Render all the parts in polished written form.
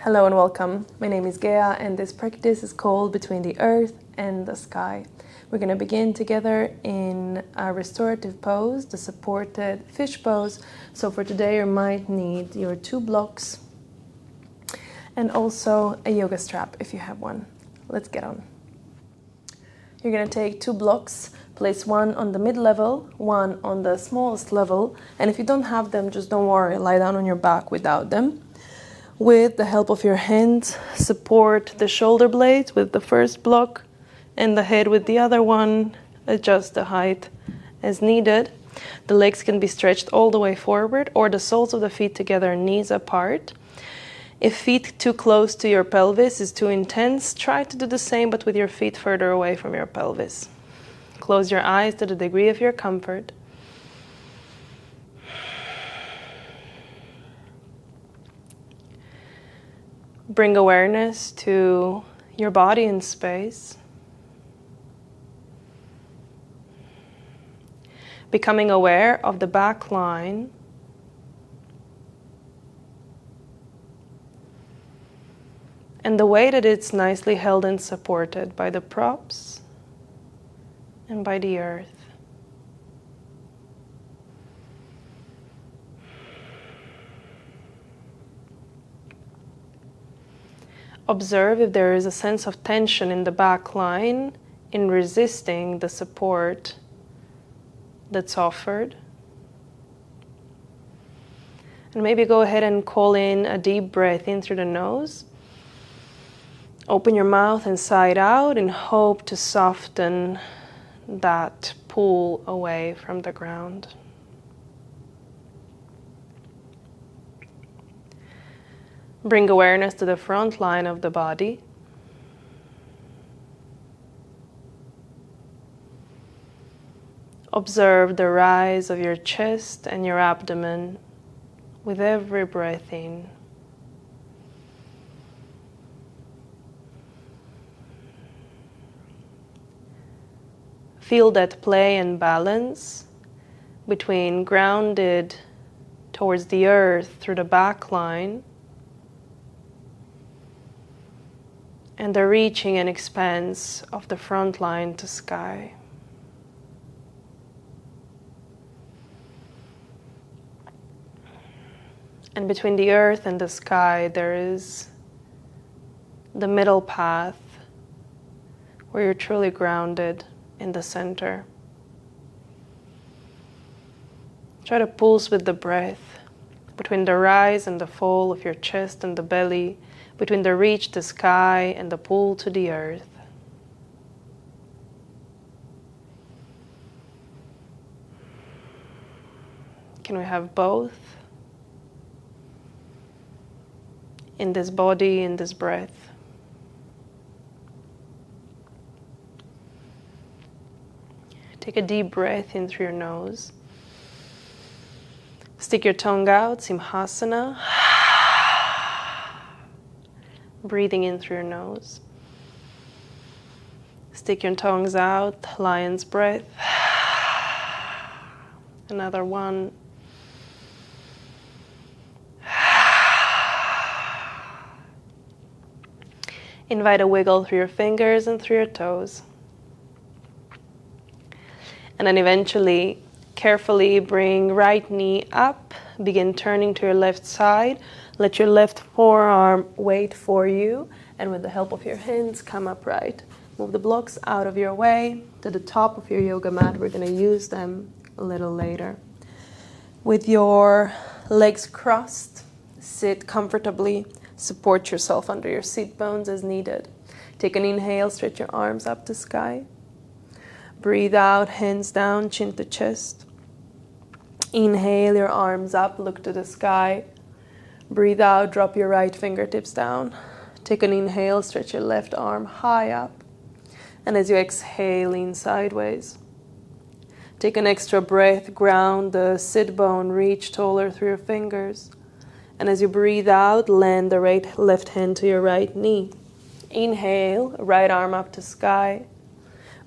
Hello and welcome. My name is Gea and this practice is called Between the Earth and the Sky. We're going to begin together in a restorative pose, the supported fish pose. So for today you might need your 2 blocks and also a yoga strap if you have one. Let's get on. You're going to take 2 blocks, place one on the mid-level, one on the smallest level, and if you don't have them, just don't worry, lie down on your back without them. With the help of your hands, support the shoulder blades with the first block and the head with the other one. Adjust the height as needed. The legs can be stretched all the way forward or the soles of the feet together, knees apart. If feet too close to your pelvis is too intense, try to do the same but with your feet further away from your pelvis. Close your eyes to the degree of your comfort. Bring awareness to your body in space. Becoming aware of the back line. And the way that it's nicely held and supported by the props and by the earth. Observe if there is a sense of tension in the back line in resisting the support that's offered. And maybe go ahead and call in a deep breath in through the nose. Open your mouth and sigh it out and hope to soften that pull away from the ground. Bring awareness to the front line of the body. Observe the rise of your chest and your abdomen with every breath in. Feel that play and balance between grounded towards the earth through the back line and the reaching and expanse of the front line to sky. And between the earth and the sky, there is the middle path where you're truly grounded in the center. Try to pulse with the breath between the rise and the fall of your chest and the belly, between the reach to sky and the pull to the earth. Can we have both in this body, in this breath? Take a deep breath in through your nose. Stick your tongue out, Simhasana. Breathing in through your nose. Stick your tongues out, lion's breath. Another one. Invite a wiggle through your fingers and through your toes. And then eventually, carefully bring right knee up. Begin turning to your left side. Let your left forearm wait for you. And with the help of your hands, come upright. Move the blocks out of your way to the top of your yoga mat. We're going to use them a little later. With your legs crossed, sit comfortably. Support yourself under your seat bones as needed. Take an inhale, stretch your arms up to sky. Breathe out, hands down, chin to chest. Inhale your arms up, look to the sky. Breathe out, drop your right fingertips down. Take an inhale, stretch your left arm high up. And as you exhale, lean sideways. Take an extra breath, ground the sit bone, reach taller through your fingers. And as you breathe out, land the left hand to your right knee. Inhale, right arm up to sky.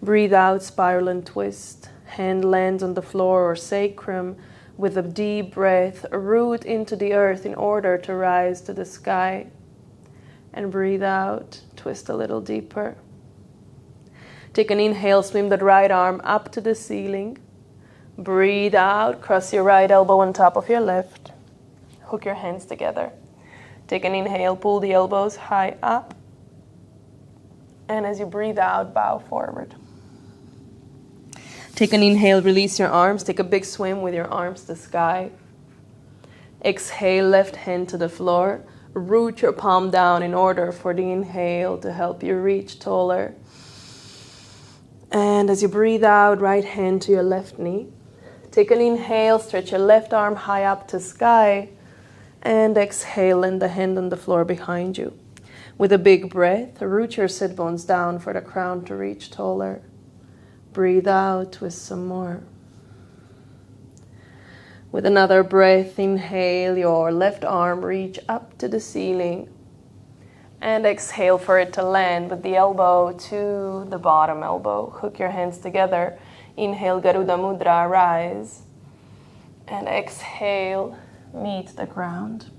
Breathe out, spiral and twist. Hand lands on the floor or sacrum. With a deep breath, root into the earth in order to rise to the sky. And breathe out, twist a little deeper. Take an inhale, swim that right arm up to the ceiling. Breathe out, cross your right elbow on top of your left. Hook your hands together. Take an inhale, pull the elbows high up. And as you breathe out, bow forward. Take an inhale, release your arms. Take a big swim with your arms to the sky. Exhale, left hand to the floor. Root your palm down in order for the inhale to help you reach taller. And as you breathe out, right hand to your left knee. Take an inhale, stretch your left arm high up to sky. And exhale, and the hand on the floor behind you. With a big breath, root your sit bones down for the crown to reach taller. Breathe out, twist some more. With another breath, inhale, your left arm reach up to the ceiling. And exhale for it to land with the elbow to the bottom elbow. Hook your hands together. Inhale, Garuda Mudra, rise. And exhale, meet the ground.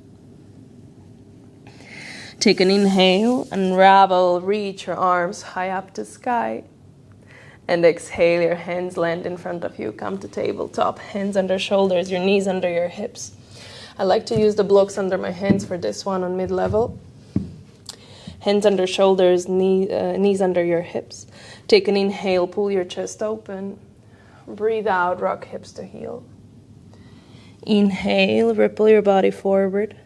Take an inhale, unravel, reach your arms high up to sky. And exhale, your hands land in front of you. Come to tabletop, hands under shoulders, your knees under your hips. I like to use the blocks under my hands for this one on mid-level. Hands under shoulders, knees under your hips. Take an inhale, pull your chest open. Breathe out, rock hips to heel. Inhale, ripple your body forward.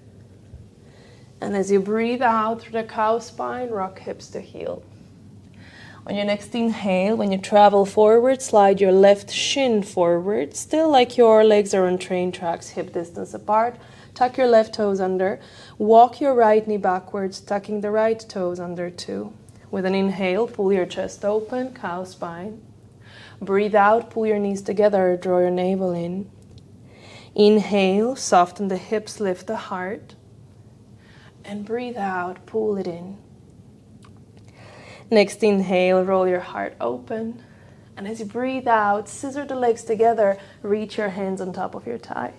And as you breathe out through the cow spine, rock hips to heel. On your next inhale, when you travel forward, slide your left shin forward, still like your legs are on train tracks, hip distance apart. Tuck your left toes under. Walk your right knee backwards, tucking the right toes under too. With an inhale, pull your chest open, cow spine. Breathe out, pull your knees together, draw your navel in. Inhale, soften the hips, lift the heart. And breathe out, pull it in. Next inhale, roll your heart open. And as you breathe out, scissor the legs together, reach your hands on top of your thigh.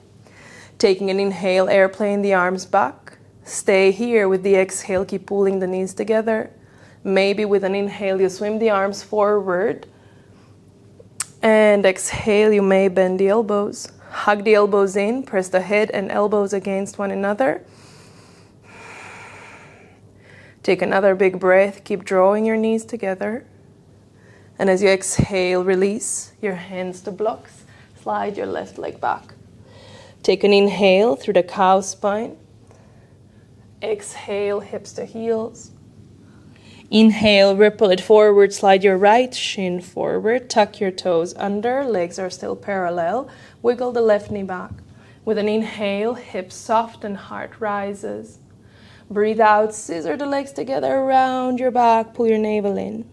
Taking an inhale, airplane the arms back. Stay here with the exhale, keep pulling the knees together. Maybe with an inhale, you swim the arms forward. And exhale, you may bend the elbows. Hug the elbows in, press the head and elbows against one another. Take another big breath, keep drawing your knees together. And as you exhale, release your hands to blocks. Slide your left leg back. Take an inhale through the cow spine. Exhale, hips to heels. Inhale, ripple it forward, slide your right shin forward, tuck your toes under, legs are still parallel. Wiggle the left knee back. With an inhale, hips soft and heart rises. Breathe out, scissor the legs together around your back, pull your navel in.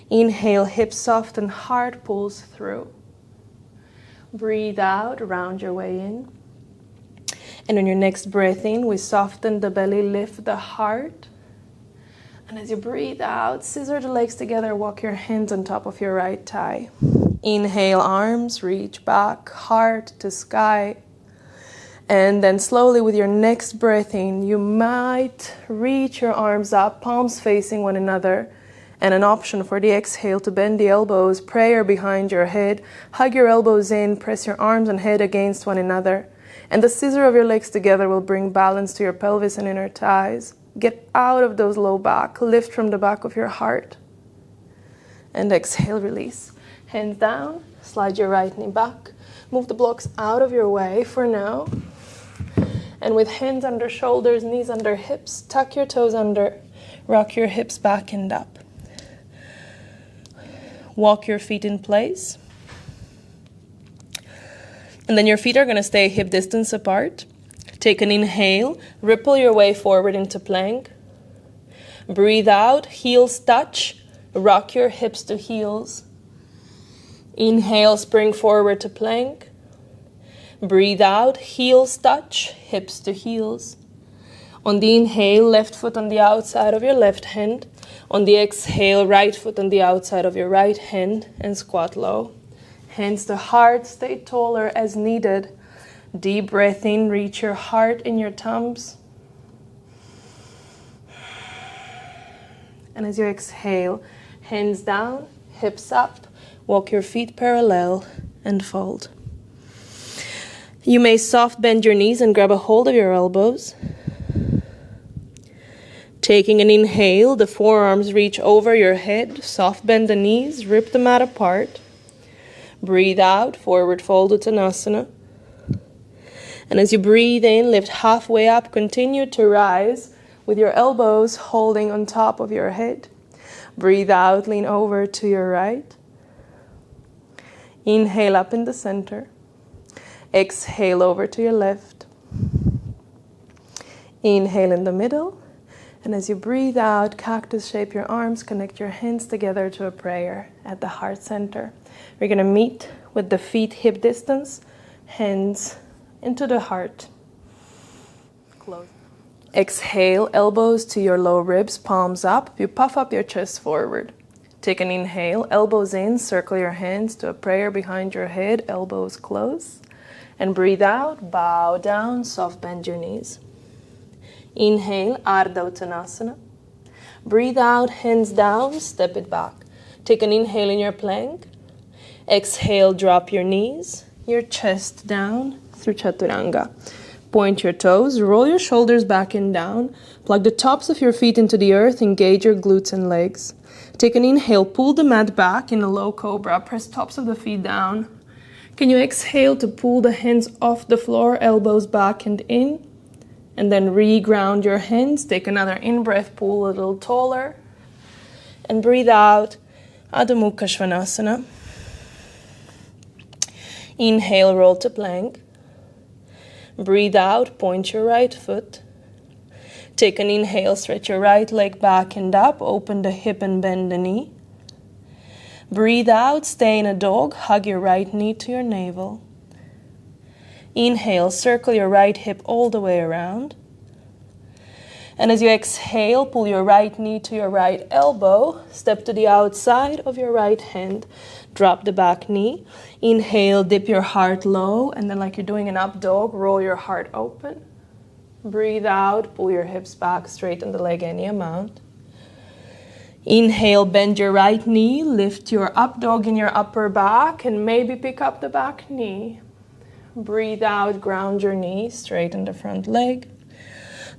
Inhale, hips soft and heart pulls through. Breathe out, round your way in. And on your next breath in, we soften the belly, lift the heart. And as you breathe out, scissor the legs together, walk your hands on top of your right thigh. Inhale, arms, reach back, heart to sky. And then slowly with your next breath in, you might reach your arms up, palms facing one another. And an option for the exhale to bend the elbows, prayer behind your head, hug your elbows in, press your arms and head against one another. And the scissor of your legs together will bring balance to your pelvis and inner thighs. Get out of those low back, lift from the back of your heart. And exhale, release. Hands down, slide your right knee back. Move the blocks out of your way for now. And with hands under shoulders, knees under hips, tuck your toes under, rock your hips back and up. Walk your feet in place. And then your feet are going to stay hip distance apart. Take an inhale, ripple your way forward into plank. Breathe out, heels touch, rock your hips to heels. Inhale, spring forward to plank. Breathe out, heels touch, hips to heels. On the inhale, left foot on the outside of your left hand. On the exhale, right foot on the outside of your right hand and squat low. Hands to heart, stay taller as needed. Deep breath in, reach your heart in your thumbs. And as you exhale, hands down, hips up, walk your feet parallel and fold. You may soft bend your knees and grab a hold of your elbows. Taking an inhale, the forearms reach over your head, soft bend the knees, rip the mat apart. Breathe out, forward fold Uttanasana. And as you breathe in, lift halfway up, continue to rise with your elbows holding on top of your head. Breathe out, lean over to your right. Inhale up in the center. Exhale over to your left. Inhale in the middle. And as you breathe out, cactus shape your arms, connect your hands together to a prayer at the heart center. We're going to meet with the feet hip distance, hands into the heart. Close. Exhale, elbows to your low ribs, palms up. You puff up your chest forward. Take an inhale, elbows in, circle your hands to a prayer behind your head, elbows close. And breathe out, bow down, soft bend your knees. Inhale, Ardha Uttanasana. Breathe out, hands down, step it back. Take an inhale in your plank. Exhale, drop your knees, your chest down through Chaturanga. Point your toes, roll your shoulders back and down. Plug the tops of your feet into the earth, engage your glutes and legs. Take an inhale, pull the mat back in a low cobra, press tops of the feet down. Can you exhale to pull the hands off the floor, elbows back and in? And then re-ground your hands. Take another in-breath, pull a little taller. And breathe out, Adho Mukha Svanasana. Inhale, roll to plank. Breathe out, point your right foot. Take an inhale, stretch your right leg back and up, open the hip and bend the knee. Breathe out, stay in a dog, hug your right knee to your navel. Inhale, circle your right hip all the way around. And as you exhale, pull your right knee to your right elbow, step to the outside of your right hand, drop the back knee. Inhale, dip your heart low, and then like you're doing an up dog, roll your heart open. Breathe out, pull your hips back, straighten the leg any amount. Inhale, bend your right knee, lift your up dog in your upper back, and maybe pick up the back knee. Breathe out, ground your knee, straighten the front leg.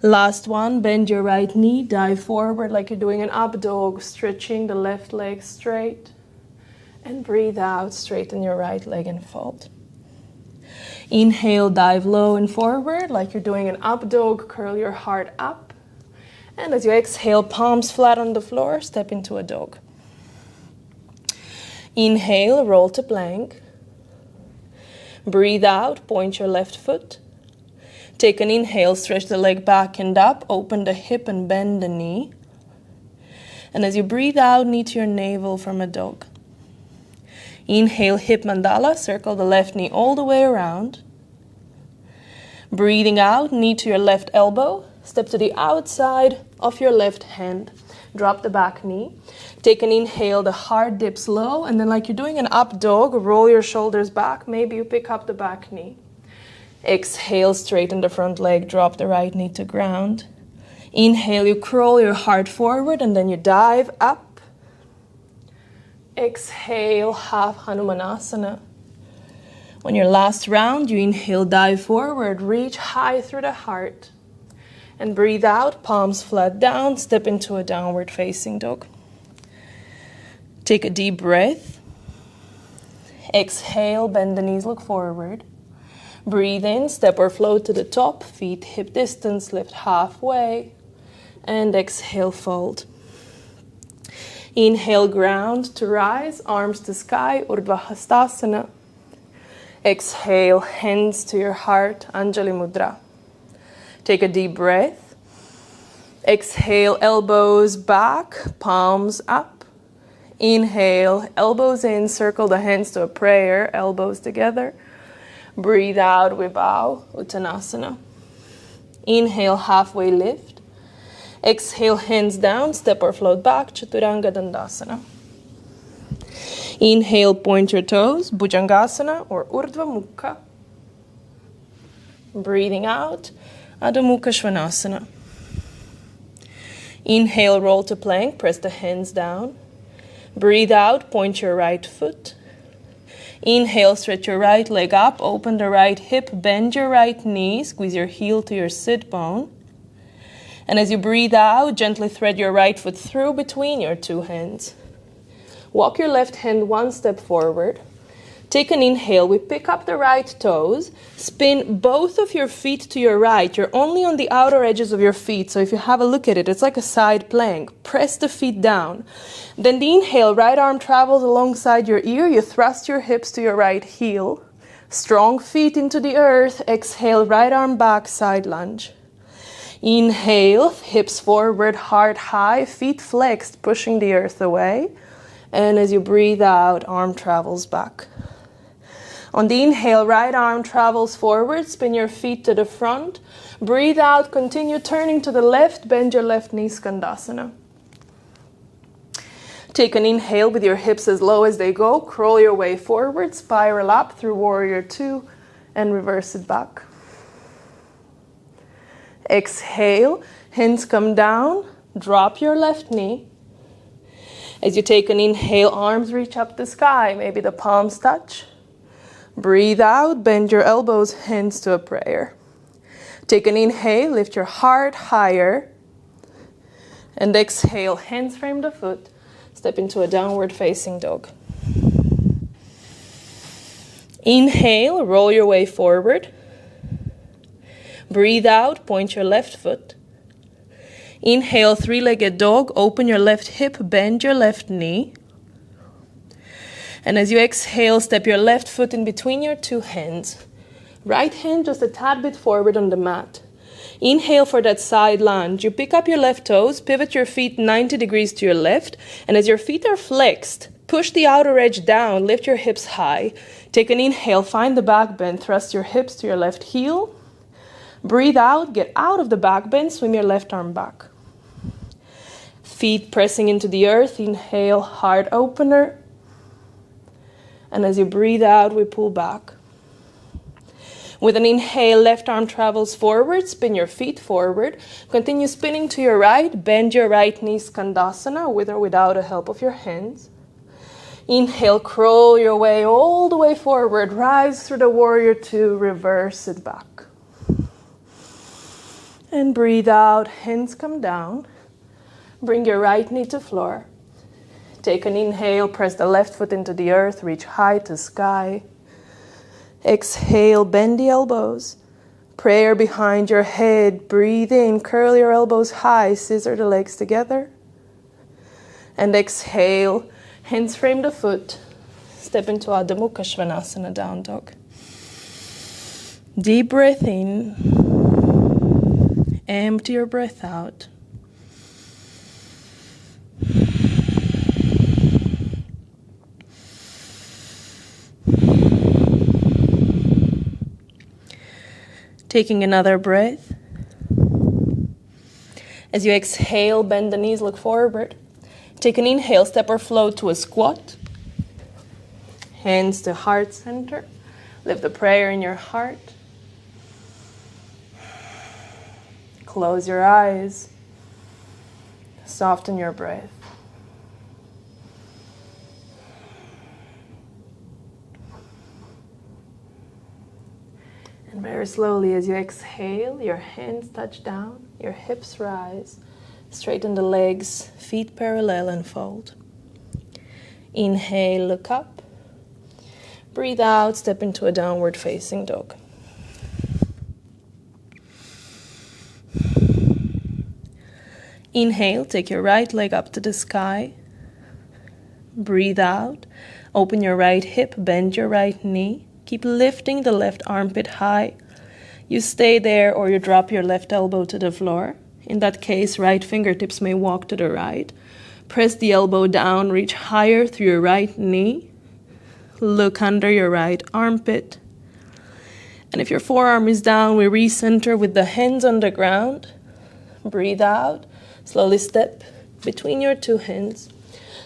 Last one, bend your right knee, dive forward like you're doing an up dog, stretching the left leg straight. And breathe out, straighten your right leg and fold. Inhale, dive low and forward like you're doing an up dog, curl your heart up. And as you exhale, palms flat on the floor, step into a dog. Inhale, roll to plank. Breathe out, point your left foot. Take an inhale, stretch the leg back and up, open the hip and bend the knee. And as you breathe out, knee to your navel from a dog. Inhale, hip mandala, circle the left knee all the way around. Breathing out, knee to your left elbow, step to the outside of your left hand. Drop the back knee. Take an inhale, the heart dips low, and then like you're doing an up dog, roll your shoulders back. Maybe you pick up the back knee. Exhale, straighten the front leg, drop the right knee to ground. Inhale, you crawl your heart forward, and then you dive up. Exhale, half Hanumanasana. On your last round, you inhale, dive forward, reach high through the heart. And breathe out, palms flat down, step into a downward facing dog. Take a deep breath. Exhale, bend the knees, look forward. Breathe in, step or float to the top, feet hip distance, lift halfway. And exhale, fold. Inhale, ground to rise, arms to sky, Urdhva Hastasana. Exhale, hands to your heart, Anjali Mudra. Take a deep breath. Exhale, elbows back, palms up. Inhale, elbows in, circle the hands to a prayer, elbows together. Breathe out, we bow, Uttanasana. Inhale, halfway lift. Exhale, hands down, step or float back, Chaturanga Dandasana. Inhale, point your toes, Bhujangasana or Urdhva Mukha. Breathing out, Adho Mukha Svanasana. Inhale, roll to plank, press the hands down. Breathe out, point your right foot. Inhale, stretch your right leg up, open the right hip, bend your right knee, squeeze your heel to your sit bone. And as you breathe out, gently thread your right foot through between your two hands. Walk your left hand one step forward. Take an inhale, we pick up the right toes, spin both of your feet to your right. You're only on the outer edges of your feet, so if you have a look at it, it's like a side plank. Press the feet down. Then the inhale, right arm travels alongside your ear. You thrust your hips to your right heel. Strong feet into the earth. Exhale, right arm back, side lunge. Inhale, hips forward, heart high, feet flexed, pushing the earth away. And as you breathe out, arm travels back. On the inhale, right arm travels forward, spin your feet to the front. Breathe out, continue turning to the left, bend your left knee, Skandasana. Take an inhale with your hips as low as they go, crawl your way forward, spiral up through Warrior Two, and reverse it back. Exhale, hands come down, drop your left knee. As you take an inhale, arms reach up the sky, maybe the palms touch. Breathe out, bend your elbows, hands to a prayer. Take an inhale, lift your heart higher. And exhale, hands frame the foot. Step into a downward facing dog. Inhale, roll your way forward. Breathe out, point your left foot. Inhale, three-legged dog, open your left hip, bend your left knee. And as you exhale, step your left foot in between your two hands. Right hand just a tad bit forward on the mat. Inhale for that side lunge. You pick up your left toes, pivot your feet 90 degrees to your left, and as your feet are flexed, push the outer edge down, lift your hips high. Take an inhale, find the back bend, thrust your hips to your left heel. Breathe out, get out of the back bend, swim your left arm back. Feet pressing into the earth, inhale, heart opener. And as you breathe out, we pull back. With an inhale, left arm travels forward, spin your feet forward. Continue spinning to your right, bend your right knee, Skandasana, with or without the help of your hands. Inhale, crawl your way all the way forward, rise through the Warrior Two, reverse it back. And breathe out, hands come down. Bring your right knee to floor. Take an inhale, press the left foot into the earth, reach high to sky. Exhale, bend the elbows. Prayer behind your head. Breathe in, curl your elbows high, scissor the legs together. And exhale, hands frame the foot. Step into Adho Mukha Svanasana, down dog. Deep breath in. Empty your breath out. Taking another breath. As you exhale, bend the knees, look forward. Take an inhale, step or float to a squat. Hands to heart center. Lift the prayer in your heart. Close your eyes. Soften your breath. And very slowly as you exhale, your hands touch down, your hips rise, straighten the legs, feet parallel and fold. Inhale, look up. Breathe out, step into a downward facing dog. Inhale, take your right leg up to the sky. Breathe out, open your right hip, bend your right knee. Keep lifting the left armpit high. You stay there or you drop your left elbow to the floor. In that case, right fingertips may walk to the right. Press the elbow down, reach higher through your right knee. Look under your right armpit. And if your forearm is down, we recenter with the hands on the ground. Breathe out. Slowly step between your two hands.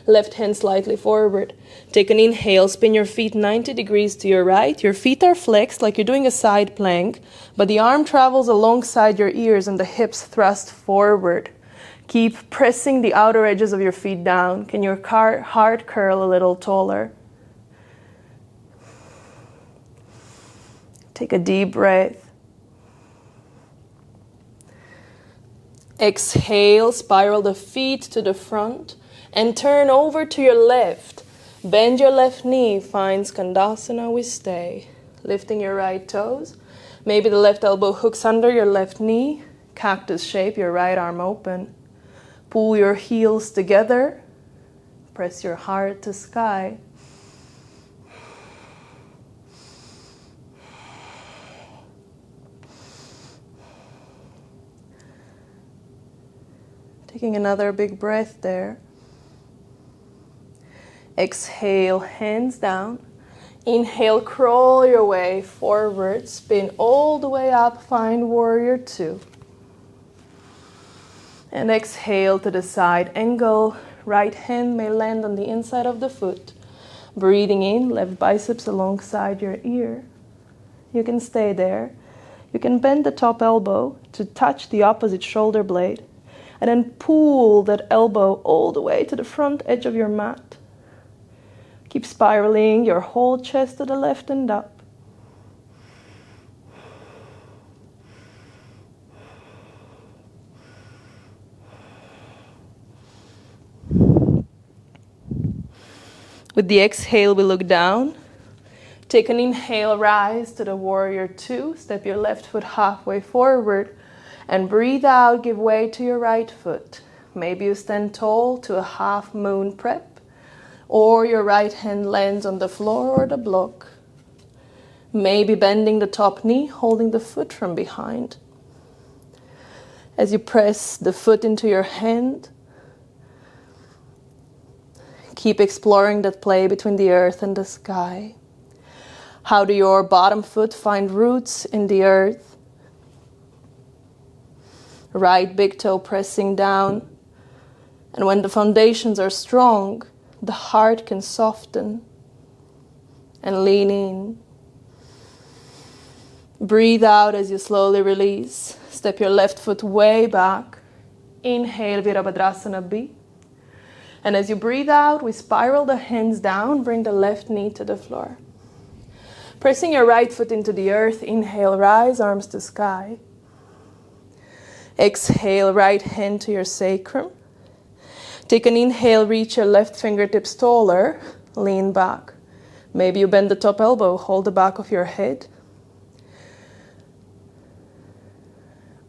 Left hand slightly forward. Take an inhale, spin your feet 90 degrees to your right. Your feet are flexed like you're doing a side plank, but the arm travels alongside your ears and the hips thrust forward. Keep pressing the outer edges of your feet down. Can your heart curl a little taller? Take a deep breath. Exhale, spiral the feet to the front and turn over to your left. Bend your left knee, find Skandasana, we stay. Lifting your right toes. Maybe the left elbow hooks under your left knee. Cactus shape, your right arm open. Pull your heels together. Press your heart to sky. Taking another big breath there. Exhale, hands down. Inhale, crawl your way forward. Spin all the way up, find warrior two. And exhale to the side angle. Right hand may land on the inside of the foot. Breathing in, left biceps alongside your ear. You can stay there. You can bend the top elbow to touch the opposite shoulder blade. And then pull that elbow all the way to the front edge of your mat. Keep spiraling your whole chest to the left and up. With the exhale, we look down. Take an inhale, rise to the warrior two. Step your left foot halfway forward. And breathe out, give way to your right foot. Maybe you stand tall to a half moon prep. Or your right hand lands on the floor or the block. Maybe bending the top knee, holding the foot from behind. As you press the foot into your hand, keep exploring that play between the earth and the sky. How do your bottom foot find roots in the earth? Right big toe pressing down. And when the foundations are strong, the heart can soften and lean in. Breathe out as you slowly release. Step your left foot way back. Inhale, Virabhadrasana B. And as you breathe out, we spiral the hands down, bring the left knee to the floor. Pressing your right foot into the earth, inhale, rise, arms to sky. Exhale, right hand to your sacrum. Take an inhale, reach your left fingertips taller, lean back. Maybe you bend the top elbow, hold the back of your head.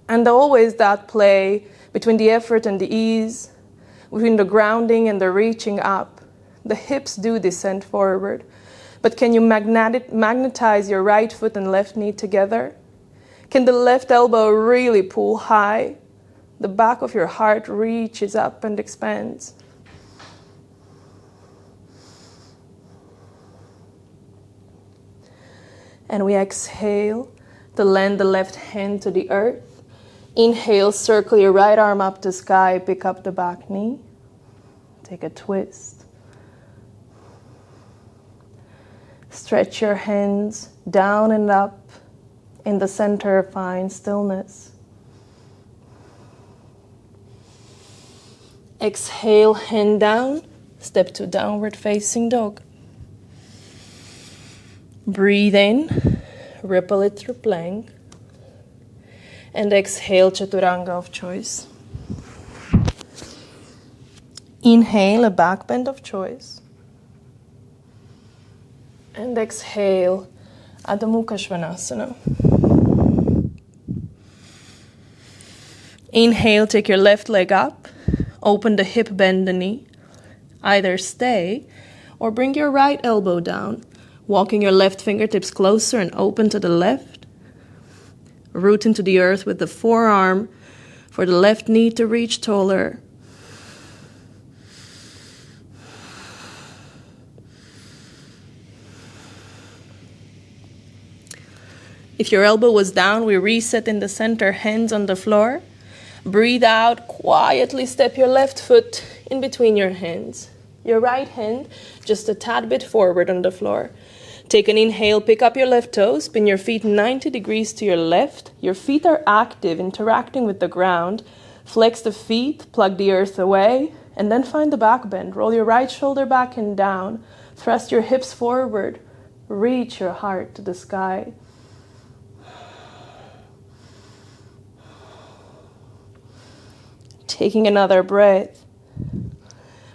And always that play between the effort and the ease, between the grounding and the reaching up. The hips do descend forward. But can you magnetize your right foot and left knee together? Can the left elbow really pull high? The back of your heart reaches up and expands. And we exhale to land the left hand to the earth. Inhale, circle your right arm up to sky, pick up the back knee. Take a twist. Stretch your hands down and up. In the center, find stillness. Exhale, hand down, step to downward facing dog. Breathe in, ripple it through plank. And exhale, Chaturanga of choice. Inhale, a back bend of choice. And exhale, Adho Mukha Svanasana. Inhale, take your left leg up. Open the hip, bend the knee. Either stay or bring your right elbow down, walking your left fingertips closer and open to the left. Root into the earth with the forearm for the left knee to reach taller. If your elbow was down, we reset in the center, hands on the floor. Breathe out, quietly step your left foot in between your hands. Your right hand just a tad bit forward on the floor. Take an inhale, pick up your left toes, spin your feet 90 degrees to your left. Your feet are active, interacting with the ground. Flex the feet, plug the earth away, and then find the back bend. Roll your right shoulder back and down. Thrust your hips forward. Reach your heart to the sky. Taking another breath.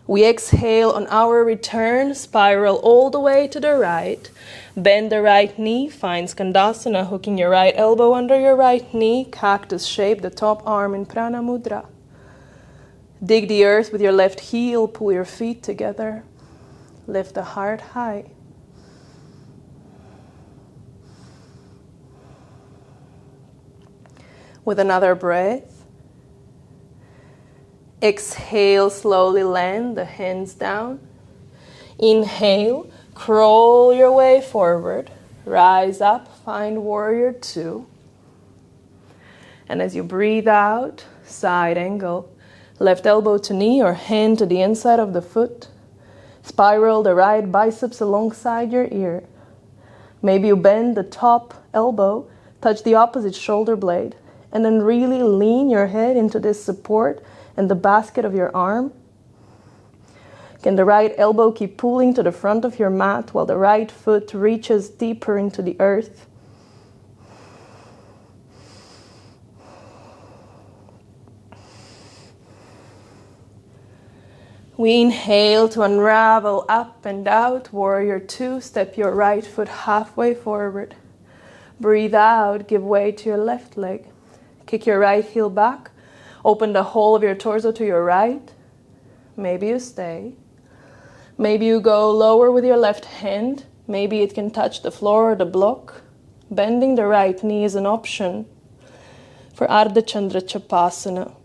We exhale on our return, spiral all the way to the right. Bend the right knee, find Skandasana, hooking your right elbow under your right knee, cactus shape, the top arm in Prana Mudra. Dig the earth with your left heel, pull your feet together. Lift the heart high. With another breath, exhale, slowly land the hands down. Inhale, crawl your way forward. Rise up, find warrior two. And as you breathe out, side angle. Left elbow to knee or hand to the inside of the foot. Spiral the right biceps alongside your ear. Maybe you bend the top elbow, touch the opposite shoulder blade, and then really lean your head into this support and the basket of your arm. Can the right elbow keep pulling to the front of your mat while the right foot reaches deeper into the earth? We inhale to unravel up and out. Warrior two, step your right foot halfway forward. Breathe out, give way to your left leg. Kick your right heel back. Open the whole of your torso to your right. Maybe you stay. Maybe you go lower with your left hand. Maybe it can touch the floor or the block. Bending the right knee is an option for Ardha Chandra Chapasana.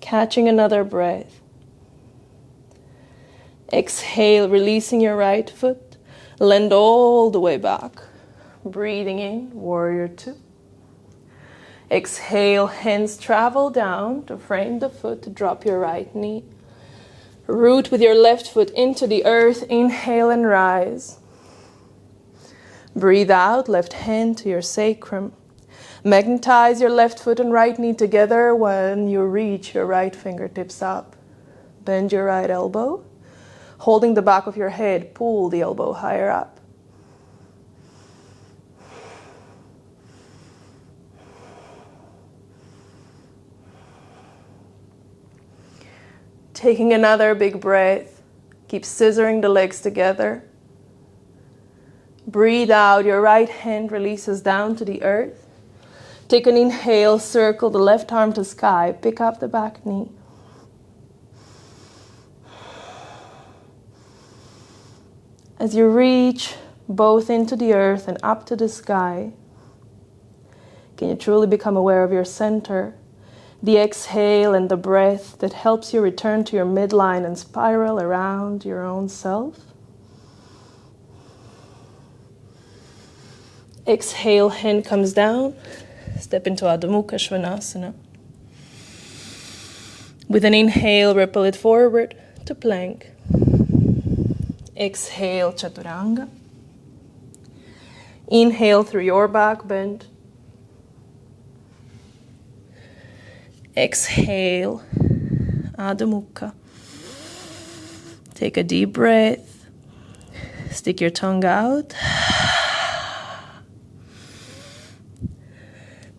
Catching another breath. Exhale, releasing your right foot. Land all the way back. Breathing in, warrior two. Exhale, hands travel down to frame the foot. Drop your right knee. Root with your left foot into the earth. Inhale and rise. Breathe out, left hand to your sacrum. Magnetize your left foot and right knee together when you reach your right fingertips up. Bend your right elbow. Holding the back of your head, pull the elbow higher up. Taking another big breath. Keep scissoring the legs together. Breathe out, your right hand releases down to the earth. Take an inhale, circle the left arm to sky, pick up the back knee. As you reach both into the earth and up to the sky, can you truly become aware of your center, the exhale and the breath that helps you return to your midline and spiral around your own self? Exhale, hand comes down. Step into Adho Mukha Svanasana. With an inhale, ripple it forward to plank. Exhale, Chaturanga. Inhale through your back bend. Exhale, Adho Mukha. Take a deep breath. Stick your tongue out.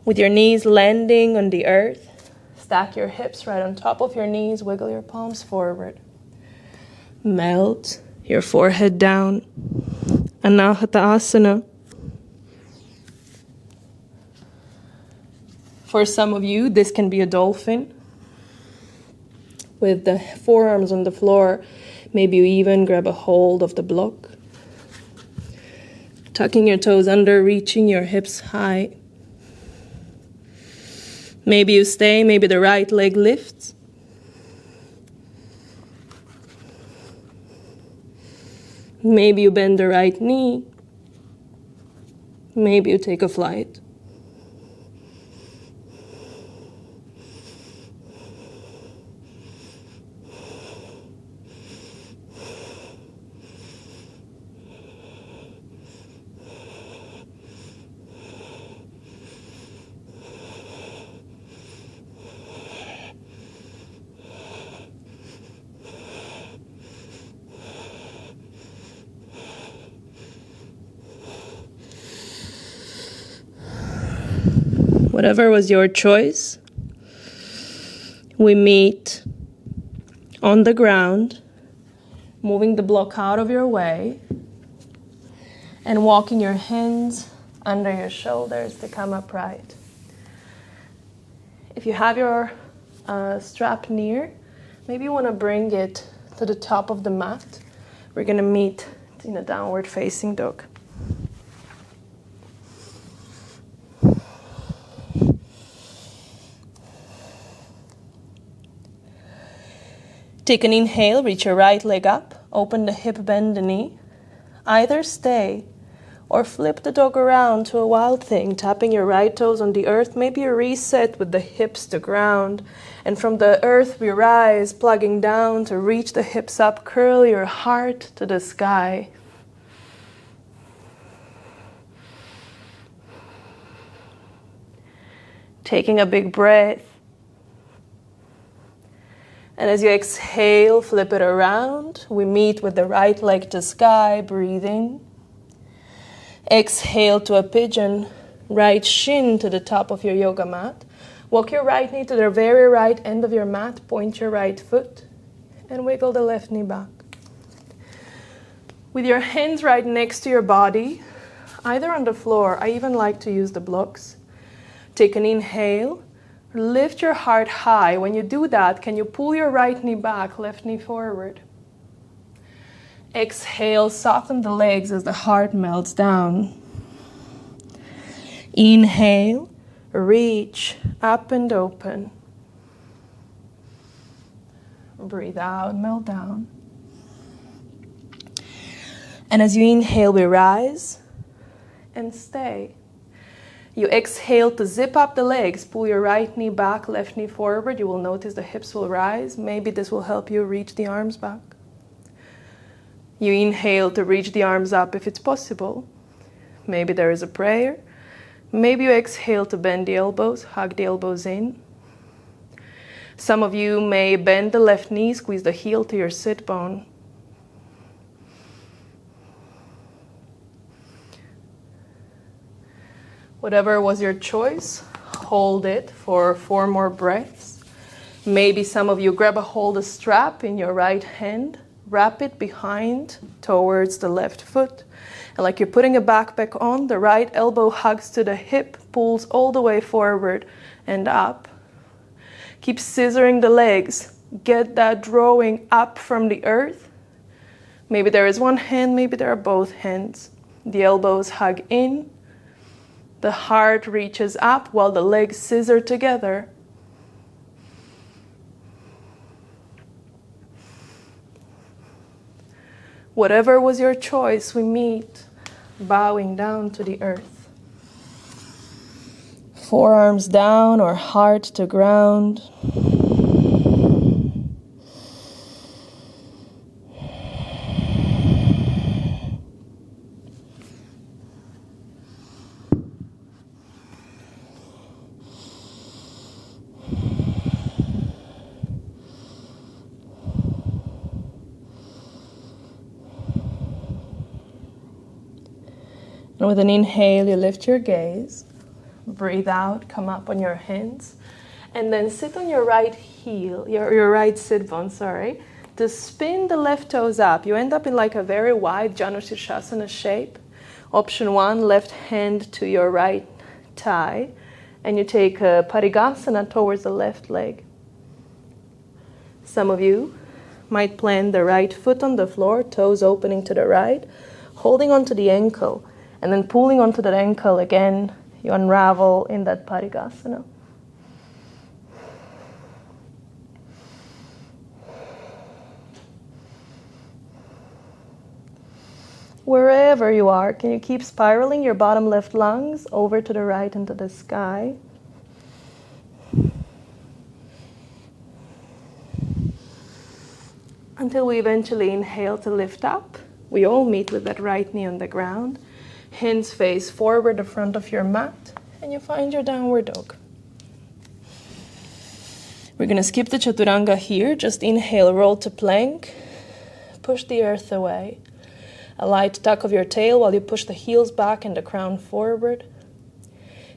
With your knees landing on the earth, stack your hips right on top of your knees, wiggle your palms forward. Melt your forehead down. Anahata Asana. For some of you, this can be a dolphin. With the forearms on the floor, maybe you even grab a hold of the block. Tucking your toes under, reaching your hips high. Maybe you stay, maybe the right leg lifts. Maybe you bend the right knee. Maybe you take a flight. Whatever was your choice, we meet on the ground, moving the block out of your way and walking your hands under your shoulders to come upright. If you have your strap near, maybe you want to bring it to the top of the mat. We're going to meet in a downward facing dog. Take an inhale, reach your right leg up, open the hip, bend the knee. Either stay or flip the dog around to a wild thing, tapping your right toes on the earth. Maybe you reset with the hips to ground. And from the earth we rise, plugging down to reach the hips up, curl your heart to the sky. Taking a big breath. And as you exhale, flip it around. We meet with the right leg to sky, breathing. Exhale to a pigeon, right shin to the top of your yoga mat. Walk your right knee to the very right end of your mat, point your right foot, and wiggle the left knee back. With your hands right next to your body, either on the floor, I even like to use the blocks. Take an inhale. Lift your heart high. When you do that, can you pull your right knee back, left knee forward? Exhale, soften the legs as the heart melts down. Inhale, reach up and open. Breathe out, melt down. And as you inhale, we rise and stay. You exhale to zip up the legs, pull your right knee back, left knee forward. You will notice the hips will rise. Maybe this will help you reach the arms back. You inhale to reach the arms up if it's possible. Maybe there is a prayer. Maybe you exhale to bend the elbows, hug the elbows in. Some of you may bend the left knee, squeeze the heel to your sit bone. Whatever was your choice, hold it for 4 more breaths. Maybe some of you grab a hold of strap in your right hand, wrap it behind towards the left foot. And like you're putting a backpack on, the right elbow hugs to the hip, pulls all the way forward and up. Keep scissoring the legs. Get that drawing up from the earth. Maybe there is one hand, maybe there are both hands. The elbows hug in. The heart reaches up while the legs scissor together. Whatever was your choice, we meet, bowing down to the earth. Forearms down or heart to ground. And with an inhale, you lift your gaze. Breathe out, come up on your hands. And then sit on your right heel, your right sit bone, to spin the left toes up. You end up in like a very wide Janusirsasana shape. Option 1, left hand to your right thigh. And you take a Parigasana towards the left leg. Some of you might plant the right foot on the floor, toes opening to the right, holding onto the ankle. And then pulling onto that ankle again, you unravel in that Parigasana. Wherever you are, can you keep spiraling your bottom left lungs over to the right into the sky? Until we eventually inhale to lift up. We all meet with that right knee on the ground. Hands face forward, the front of your mat, and you find your downward dog. We're going to skip the Chaturanga here. Just inhale, roll to plank. Push the earth away. A light tuck of your tail while you push the heels back and the crown forward.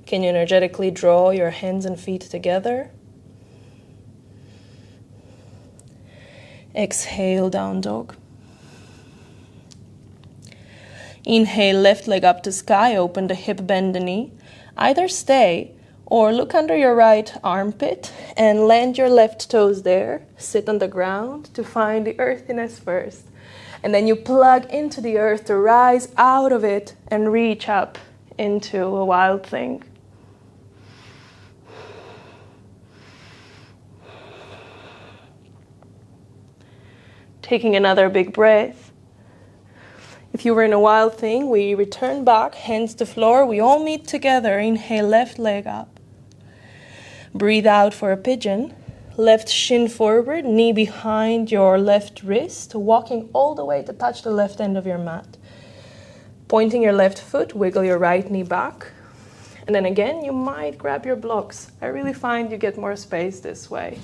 Can you energetically draw your hands and feet together? Exhale, down dog. Inhale, left leg up to sky, open the hip, bend the knee. Either stay or look under your right armpit and land your left toes there. Sit on the ground to find the earthiness first. And then you plug into the earth to rise out of it and reach up into a wild thing. Taking another big breath. If you were in a wild thing, we return back, hands to floor. We all meet together. Inhale, left leg up. Breathe out for a pigeon. Left shin forward, knee behind your left wrist, walking all the way to touch the left end of your mat. Pointing your left foot, wiggle your right knee back. And then again, you might grab your blocks. I really find you get more space this way.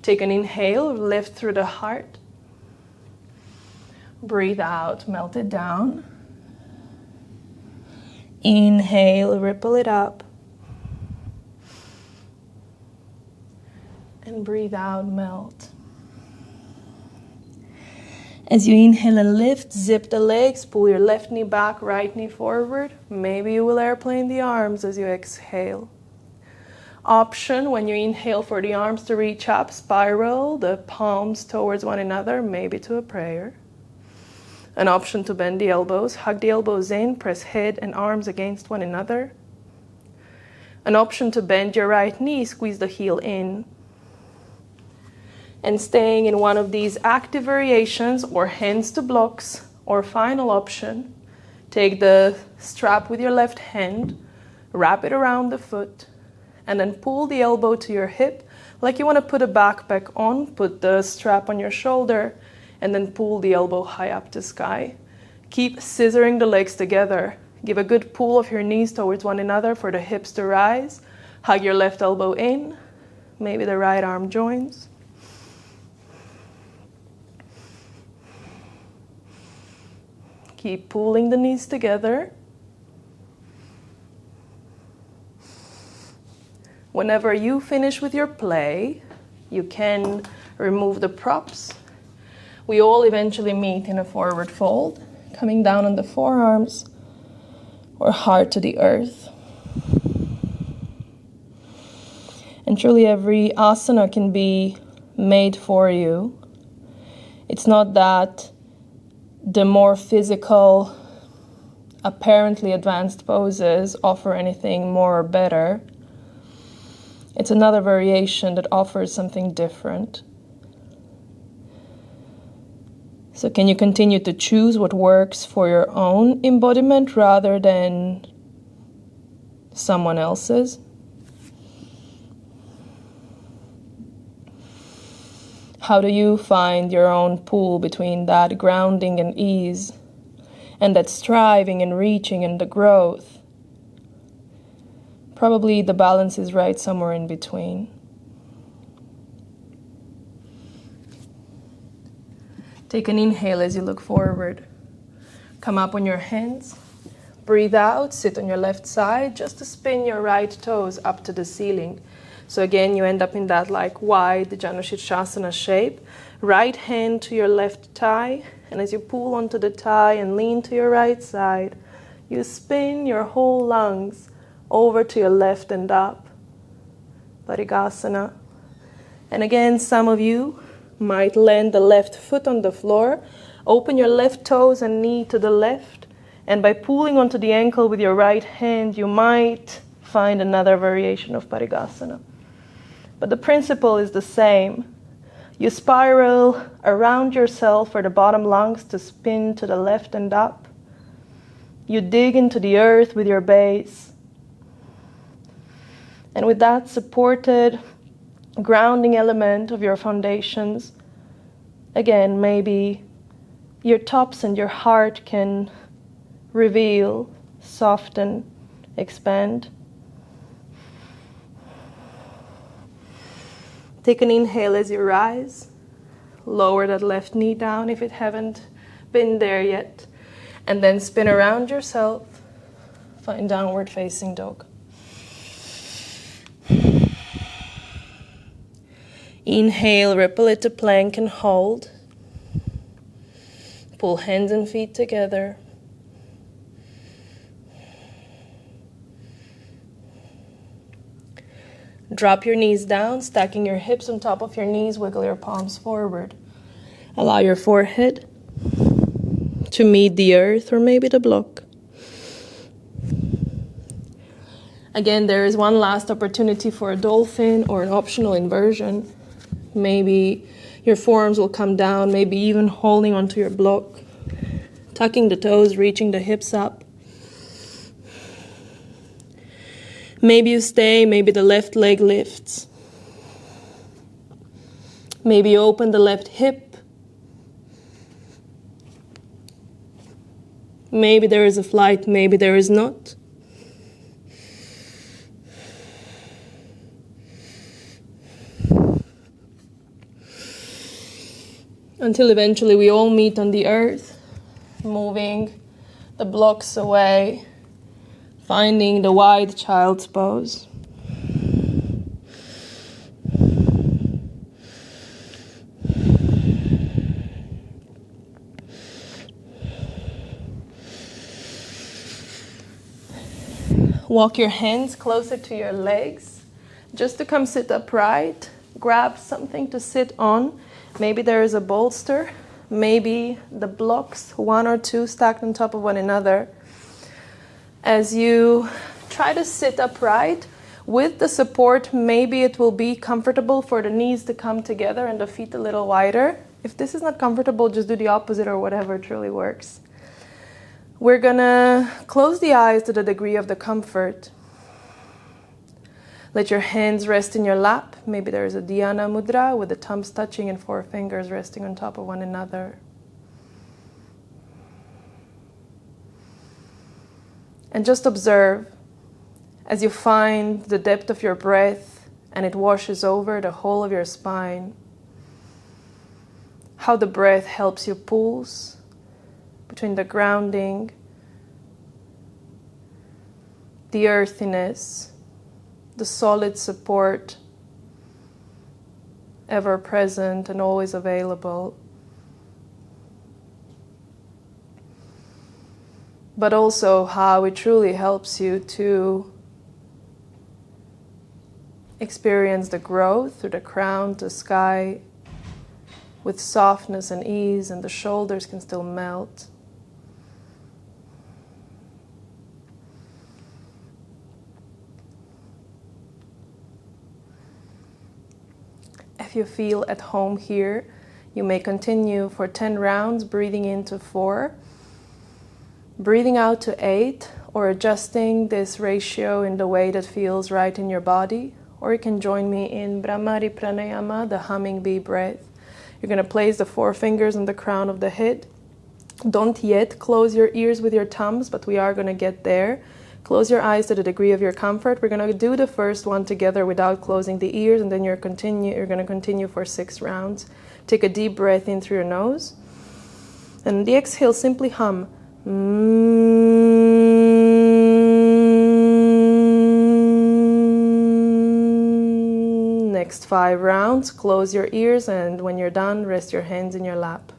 Take an inhale, lift through the heart. Breathe out, melt it down. Inhale, ripple it up. And breathe out, melt. As you inhale and lift, zip the legs, pull your left knee back, right knee forward. Maybe you will airplane the arms as you exhale. Option, when you inhale for the arms to reach up, spiral the palms towards one another, maybe to a prayer. An option to bend the elbows, hug the elbows in, press head and arms against one another. An option to bend your right knee, squeeze the heel in. And staying in one of these active variations or hands to blocks, or final option, take the strap with your left hand, wrap it around the foot, and then pull the elbow to your hip like you want to put a backpack on, put the strap on your shoulder, and then pull the elbow high up to sky. Keep scissoring the legs together. Give a good pull of your knees towards one another for the hips to rise. Hug your left elbow in. Maybe the right arm joins. Keep pulling the knees together. Whenever you finish with your play, you can remove the props. We all eventually meet in a forward fold, coming down on the forearms or heart to the earth. And truly every asana can be made for you. It's not that the more physical, apparently advanced poses offer anything more or better. It's another variation that offers something different. So can you continue to choose what works for your own embodiment rather than someone else's? How do you find your own pull between that grounding and ease and that striving and reaching and the growth? Probably the balance is right somewhere in between. Take an inhale as you look forward. Come up on your hands. Breathe out, sit on your left side just to spin your right toes up to the ceiling. So again, you end up in that like wide Janushirshasana shape. Right hand to your left thigh, and as you pull onto the thigh and lean to your right side, you spin your whole lungs over to your left and up. Parigasana. And again, some of you might land the left foot on the floor, open your left toes and knee to the left, and by pulling onto the ankle with your right hand, you might find another variation of Parigasana. But the principle is the same. You spiral around yourself for the bottom lungs to spin to the left and up. You dig into the earth with your base. And with that supported grounding element of your foundations, again, maybe your tops and your heart can reveal, soften, expand. Take an inhale as you rise. Lower that left knee down if it haven't been there yet. And then spin around yourself. Find downward facing dog. Inhale, ripple it to plank and hold. Pull hands and feet together. Drop your knees down, stacking your hips on top of your knees, wiggle your palms forward. Allow your forehead to meet the earth or maybe the block. Again, there is one last opportunity for a dolphin or an optional inversion. Maybe your forearms will come down, maybe even holding onto your block, tucking the toes, reaching the hips up. Maybe you stay, maybe the left leg lifts. Maybe you open the left hip. Maybe there is a flight, maybe there is not. Until eventually we all meet on the earth, moving the blocks away, finding the wide child's pose. Walk your hands closer to your legs, just to come sit upright. Grab something to sit on. Maybe there is a bolster, maybe the blocks, one or two stacked on top of one another. As you try to sit upright, with the support, maybe it will be comfortable for the knees to come together and the feet a little wider. If this is not comfortable, just do the opposite or whatever truly works. We're gonna close the eyes to the degree of the comfort. Let your hands rest in your lap. Maybe there is a Dhyana mudra with the thumbs touching and four fingers resting on top of one another. And just observe as you find the depth of your breath and it washes over the whole of your spine, how the breath helps you pulse between the grounding, the earthiness, the solid support, ever present and always available. But also how it truly helps you to experience the growth through the crown to sky with softness and ease, and the shoulders can still melt. If you feel at home here, you may continue for 10 rounds, breathing into 4, breathing out to 8, or adjusting this ratio in the way that feels right in your body. Or you can join me in Bhramari Pranayama, the humming bee breath. You're going to place the 4 fingers on the crown of the head. Don't yet close your ears with your thumbs, but we are going to get there. Close your eyes to the degree of your comfort. We're going to do the first one together without closing the ears, and then you're going to continue for 6 rounds. Take a deep breath in through your nose. And the exhale, simply hum. Next 5 rounds, close your ears, and when you're done, rest your hands in your lap.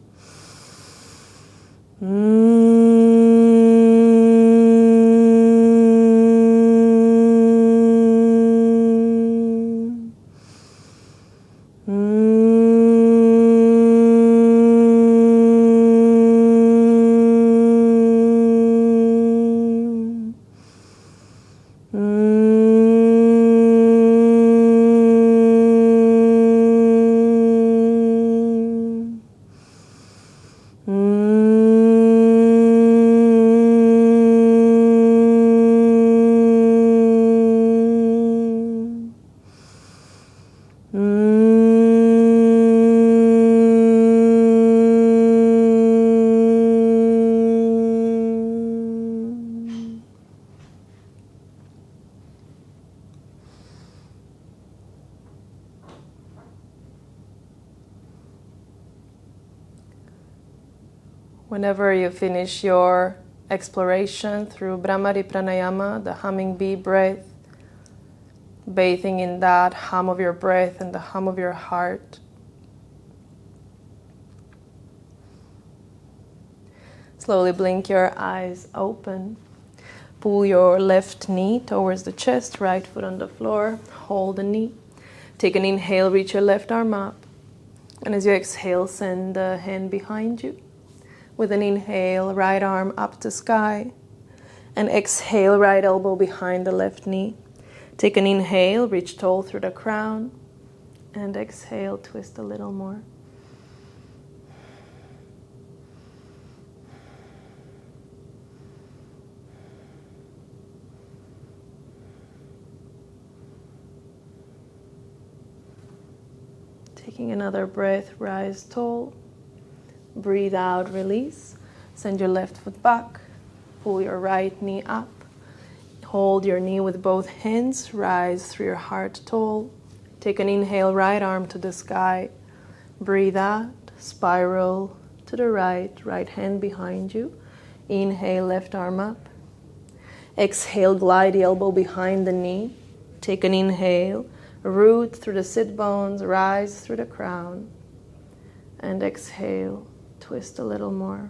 Whenever you finish your exploration through Bhramari Pranayama, the humming bee breath, bathing in that hum of your breath and the hum of your heart. Slowly blink your eyes open. Pull your left knee towards the chest, right foot on the floor. Hold the knee. Take an inhale, reach your left arm up. And as you exhale, send the hand behind you. With an inhale, right arm up to sky. And exhale, right elbow behind the left knee. Take an inhale, reach tall through the crown. And exhale, twist a little more. Taking another breath, rise tall. Breathe out, release. Send your left foot back. Pull your right knee up. Hold your knee with both hands. Rise through your heart tall. Take an inhale, right arm to the sky. Breathe out, spiral to the right, right hand behind you. Inhale, left arm up. Exhale, glide the elbow behind the knee. Take an inhale. Root through the sit bones, rise through the crown. And exhale, twist a little more.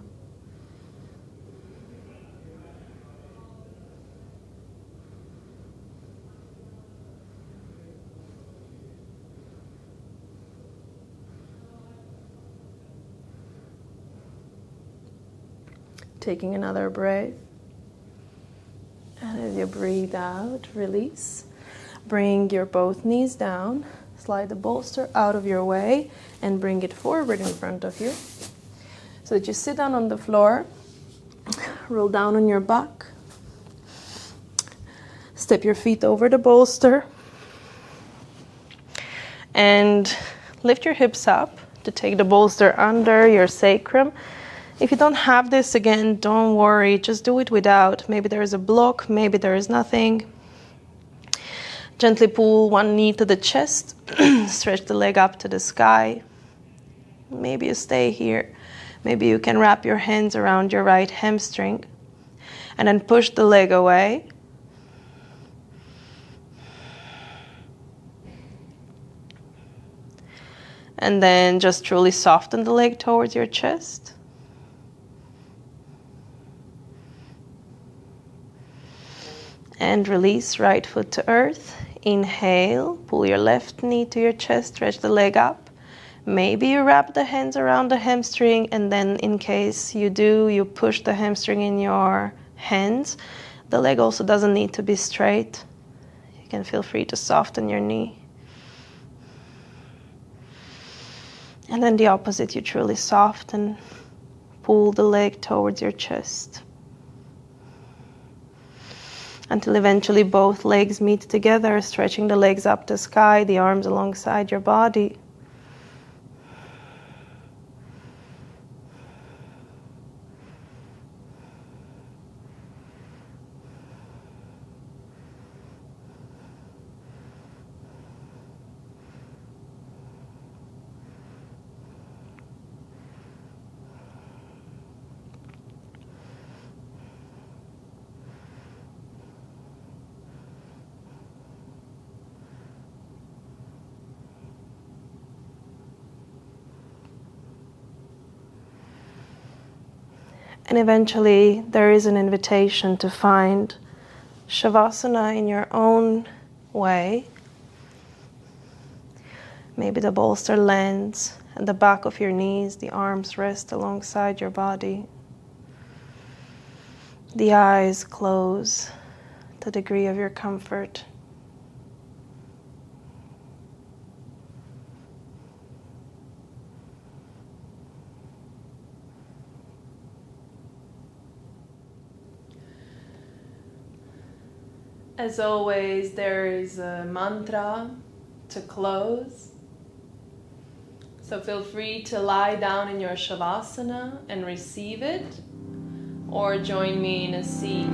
Taking another breath. And as you breathe out, release. Bring your both knees down, slide the bolster out of your way, and bring it forward in front of you. So that you sit down on the floor, roll down on your back, step your feet over the bolster, and lift your hips up to take the bolster under your sacrum. If you don't have this, again, don't worry, just do it without. Maybe there is a block, maybe there is nothing. Gently pull one knee to the chest, stretch the leg up to the sky. Maybe you stay here. Maybe you can wrap your hands around your right hamstring and then push the leg away. And then just truly soften the leg towards your chest. And release right foot to earth. Inhale, pull your left knee to your chest, stretch the leg up. Maybe you wrap the hands around the hamstring, and then in case you do, you push the hamstring in your hands. The leg also doesn't need to be straight. You can feel free to soften your knee. And then the opposite, you truly soften, pull the leg towards your chest. Until eventually both legs meet together, stretching the legs up to sky, the arms alongside your body. And eventually there is an invitation to find Shavasana in your own way. Maybe the bolster lands at the back of your knees, the arms rest alongside your body. The eyes close to the degree of your comfort. As always, there is a mantra to close. So feel free to lie down in your Shavasana and receive it, or join me in a seat.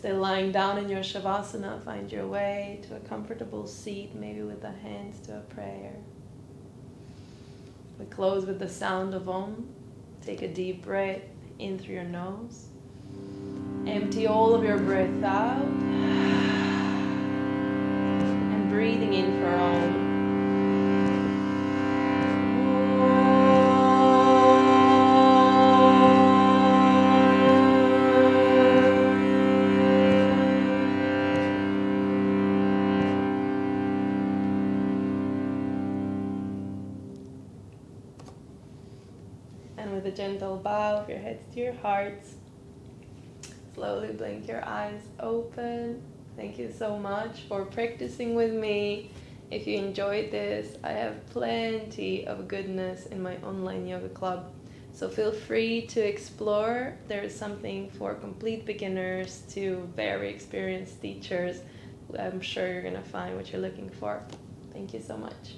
still lying down in your Shavasana, find your way to a comfortable seat, maybe with the hands to a prayer. We close with the sound of Om. Take a deep breath in through your nose. Empty all of your breath out. And breathing in for Om. And with a gentle bow of your heads to your hearts, slowly blink your eyes open. Thank you so much for practicing with me. If you enjoyed this, I have plenty of goodness in my online yoga club. So feel free to explore. There is something for complete beginners to very experienced teachers. I'm sure you're going to find what you're looking for. Thank you so much.